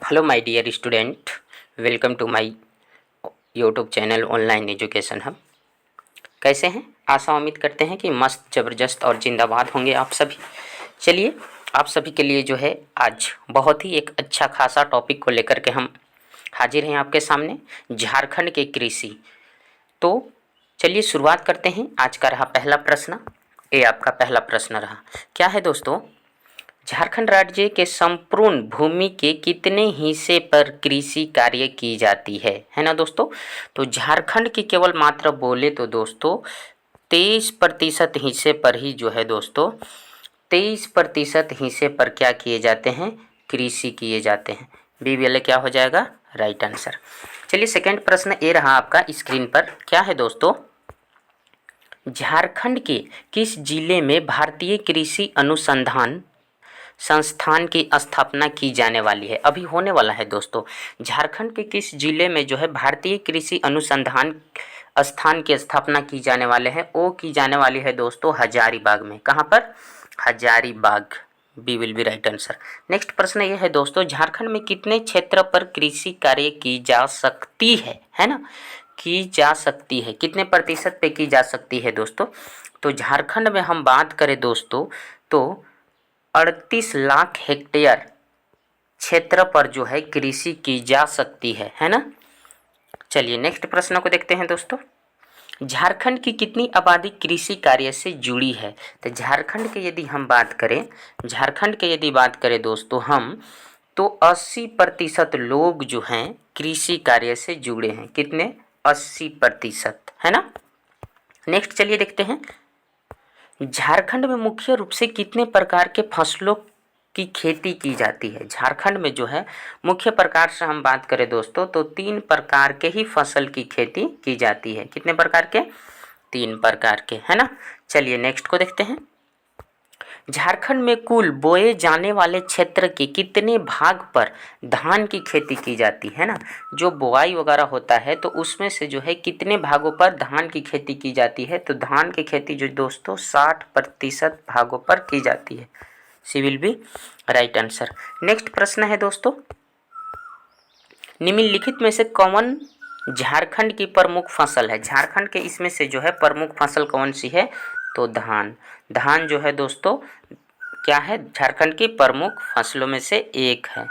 Hello my dear student, welcome to my YouTube channel online education hub. कैसे हैं? आशा उम्मीद करते हैं कि मस्त ज़बरदस्त और जिंदाबाद होंगे आप सभी। चलिए, आप सभी के लिए जो है आज बहुत ही एक अच्छा खासा टॉपिक को लेकर के हम हाजिर हैं आपके सामने, झारखंड के कृषि। तो चलिए शुरुआत करते हैं। आज का रहा पहला प्रश्न, ये आपका पहला प्रश्न रहा। क्या है दोस्तों? झारखंड राज्य के संपूर्ण भूमि के कितने हिस्से पर कृषि कार्य की जाती है ना दोस्तों? तो झारखंड की केवल मात्र बोले तो दोस्तों 23% हिस्से पर ही जो है दोस्तों 23% हिस्से पर क्या किए जाते हैं? कृषि किए जाते हैं। बी वाले क्या हो जाएगा? Right answer. चलिए सेकंड प्रश्न ये रहा आपका स्क्रीन पर। क्या है दोस्तों? झारखंड के किस जिले में भारतीय कृषि अनुसंधान संस्थान की स्थापना की जाने वाली है? अभी होने वाला है दोस्तों। झारखंड के किस जिले में जो है भारतीय कृषि अनुसंधान स्थान की स्थापना की जाने वाले हैं? वो की जाने वाली है दोस्तों हजारीबाग में। कहाँ पर? Hazaribagh. B will be right answer. Next प्रश्न ये है दोस्तों, झारखंड में कितने क्षेत्र पर कृषि कार्य की जा सकती है ना? की जा सकती है, कितने प्रतिशत पे की जा सकती है दोस्तों? तो झारखंड में हम बात करें दोस्तों तो 38 लाख हेक्टेयर क्षेत्र पर जो है कृषि की जा सकती है ना? चलिए नेक्स्ट प्रश्न को देखते हैं दोस्तों। झारखंड की कितनी आबादी कृषि कार्य से जुड़ी है? तो झारखंड के यदि हम बात करें, झारखंड के यदि बात करें दोस्तों हम, तो 80% लोग जो हैं कृषि कार्य से जुड़े हैं। कितने? 80% है ना? नेक्स्ट चलिए देखते हैं। झारखंड में मुख्य रूप से कितने प्रकार के फसलों की खेती की जाती है? झारखंड में जो है मुख्य प्रकार से हम बात करें दोस्तों तो 3 प्रकार के ही फसल की खेती की जाती है। कितने प्रकार के? 3 प्रकार के, है ना? चलिए नेक्स्ट को देखते हैं। झारखंड में कुल बोए जाने वाले क्षेत्र के कितने भाग पर धान की खेती की जाती है ना? जो बुआई वगैरह होता है तो उसमें से जो है कितने भागों पर धान की खेती की जाती है? तो धान की खेती जो दोस्तों 60% भागों पर की जाती है। C will be right answer. Next प्रश्न है दोस्तों, निम्नलिखित में से कौन झारखंड की प्रमुख फसल है? झारखंड के इसमें से जो है प्रमुख फसल कौन सी है? तो धान। धान जो है दोस्तों क्या है? झारखंड की प्रमुख फसलों में से एक है।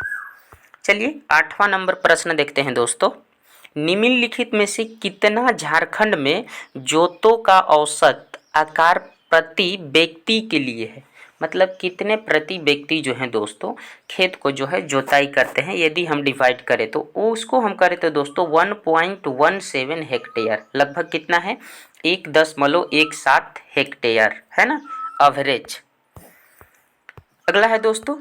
चलिए 8वां नंबर प्रश्न देखते हैं दोस्तों। निम्नलिखित में से कितना झारखंड में जोतों का औसत आकार प्रति व्यक्ति के लिए है? मतलब कितने प्रति व्यक्ति जो है दोस्तों खेत को जो है जोताई करते हैं? यदि हम डिवाइड करें तो उसको हम करें तो दोस्तों 1.17 हेक्टेयर, लगभग कितना है? 1.17 हेक्टेयर, है ना? एवरेज। अगला है दोस्तों,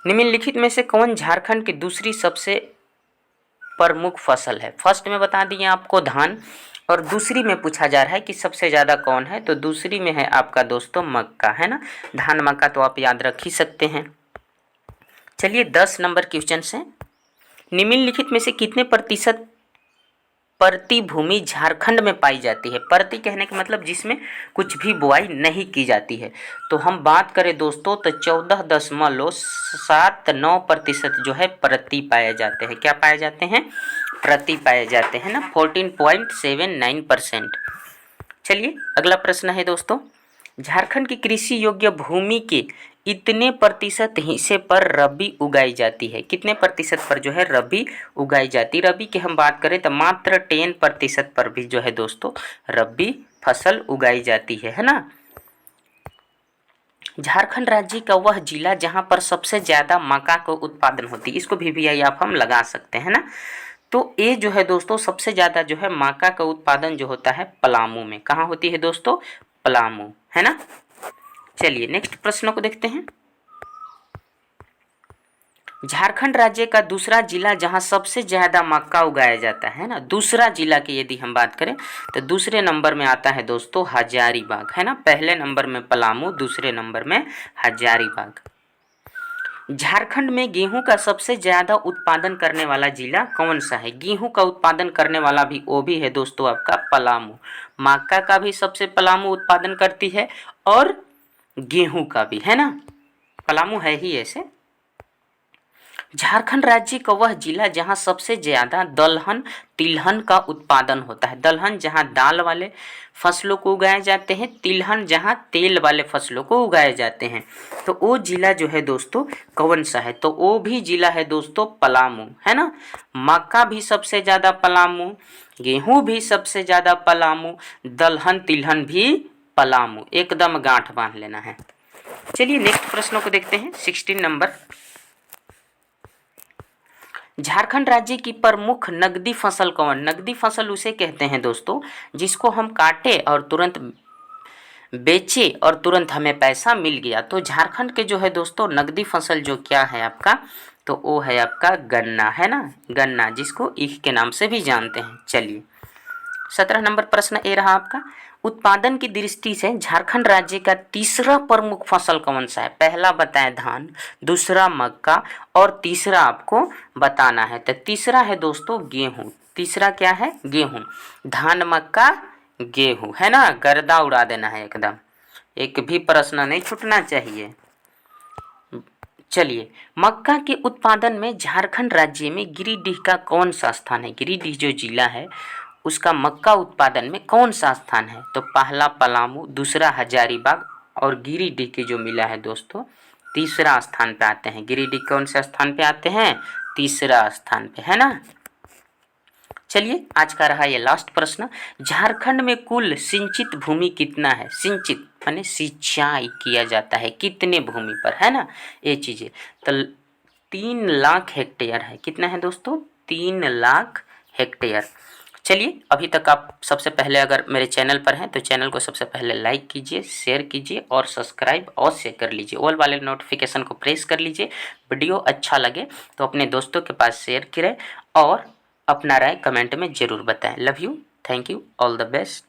निम्नलिखित में से कौन झारखंड की दूसरी सबसे प्रमुख फसल है? फर्स्ट में बता दिए आपको धान, और दूसरी में पूछा जा रहा है कि सबसे ज़्यादा कौन है? तो दूसरी में है आपका दोस्तों मक्का, है ना? धान मक्का तो आप याद रख ही सकते हैं। चलिए 10 नंबर क्वेश्चन से, निम्नलिखित में से कितने प्रतिशत परती भूमि झारखंड में पाई जाती है? परती कहने का मतलब जिसमें कुछ भी बुआई नहीं की जाती है। तो हम बात करें दोस्तों तो 14.79% जो है प्रति पाए जाते हैं। क्या पाए जाते हैं? प्रति पाए जाते हैं ना, 14.79%। चलिए अगला प्रश्न है दोस्तों, झारखंड की कृषि योग्य भूमि के इतने प्रतिशत हिस्से पर रबी उगाई जाती है? कितने प्रतिशत पर जो है रबी उगाई जाती है? रबी की हम बात करें तो मात्र 10% पर भी जो है दोस्तों रबी फसल उगाई जाती है ना? झारखंड राज्य का वह जिला जहां पर सबसे ज्यादा मक्का को उत्पादन होती है, इसको भी आप हम लगा सकते हैं ना? तो ये जो है दोस्तों सबसे ज्यादा जो है मक्का का उत्पादन जो होता है पलामू में। कहाँ होती है दोस्तों? पलामू, है ना? चलिए नेक्स्ट प्रश्न को देखते हैं। झारखंड राज्य का दूसरा जिला जहां सबसे ज्यादा मक्का उगाया जाता है ना, दूसरा जिला की यदि हम बात करें तो दूसरे नंबर में आता है दोस्तों हजारीबाग, है ना? पहले नंबर में पलामू, दूसरे नंबर में हजारीबाग। झारखंड में गेहूं का सबसे ज्यादा उत्पादन करने वाला जिला कौन सा है? गेहूं का उत्पादन करने वाला भी वो भी है दोस्तों आपका पलामू। मक्का का भी सबसे पलामू उत्पादन करती है और गेहूं का भी, है ना? पलामू है ही ऐसे। झारखंड राज्य का वह जिला जहाँ सबसे ज़्यादा दलहन तिलहन का उत्पादन होता है। दलहन जहाँ दाल वाले फसलों को उगाए जाते हैं, तिलहन जहाँ तेल वाले फसलों को उगाए जाते हैं। तो वो जिला जो है दोस्तों कौन सा है? तो वो भी जिला है दोस्तों पलामू, है ना। मक्का भी सबसे ज़्यादा पलामू, गेहूँ भी सबसे ज़्यादा पलामू, दलहन तिलहन भी पलामू। एकदम गांठ बांध लेना है। चलिए नेक्स्ट प्रश्नों को देखते हैं। 16 नंबर, झारखंड राज्य की प्रमुख नकदी फसल कौन? नकदी फसल उसे कहते हैं दोस्तों जिसको हम काटे और तुरंत बेचे और तुरंत हमें पैसा मिल गया। तो झारखंड के जो है दोस्तों नकदी फसल जो क्या है आपका, तो वो है आपका गन्ना, है ना, गन्ना, जिसको ईख के नाम से भी जानते हैं। चलिए 17 नंबर प्रश्न ये रहा आपका, उत्पादन की दृष्टि से झारखंड राज्य का तीसरा प्रमुख फसल कौन सा है? पहला बताएं धान, दूसरा मक्का और तीसरा आपको बताना है। तो तीसरा है दोस्तों गेहूं। तीसरा क्या है? गेहूं। धान मक्का गेहूं, है ना, गर्दा उड़ा देना है एकदम, एक भी प्रश्न नहीं छूटना चाहिए। चलिए मक्का के उत्पादन में झारखंड राज्य में गिरिडीह का कौन सा स्थान है? गिरिडीह जो जिला है उसका मक्का उत्पादन में कौन सा स्थान है? तो पहला पलामू, दूसरा हजारीबाग और गिरिडीह के जो मिला है दोस्तों तीसरा स्थान पे आते हैं। गिरिडीह कौन से स्थान पे आते हैं? तीसरा स्थान पे, है ना। चलिए आज का रहा ये लास्ट प्रश्न, झारखंड में कुल सिंचित भूमि कितना है? सिंचित माने सिंचाई किया जाता है कितने भूमि पर, है ना, ये चीजें। तो 3 लाख हेक्टेयर है। कितना है दोस्तों? 3 लाख हेक्टेयर। चलिए अभी तक आप सबसे पहले अगर मेरे चैनल पर हैं तो चैनल को सबसे पहले लाइक कीजिए, शेयर कीजिए और सब्सक्राइब अवश्य कर लीजिए। ऑल वाले नोटिफिकेशन को प्रेस कर लीजिए। वीडियो अच्छा लगे तो अपने दोस्तों के पास शेयर करें और अपना राय कमेंट में ज़रूर बताएं। Love you, thank you, all the best.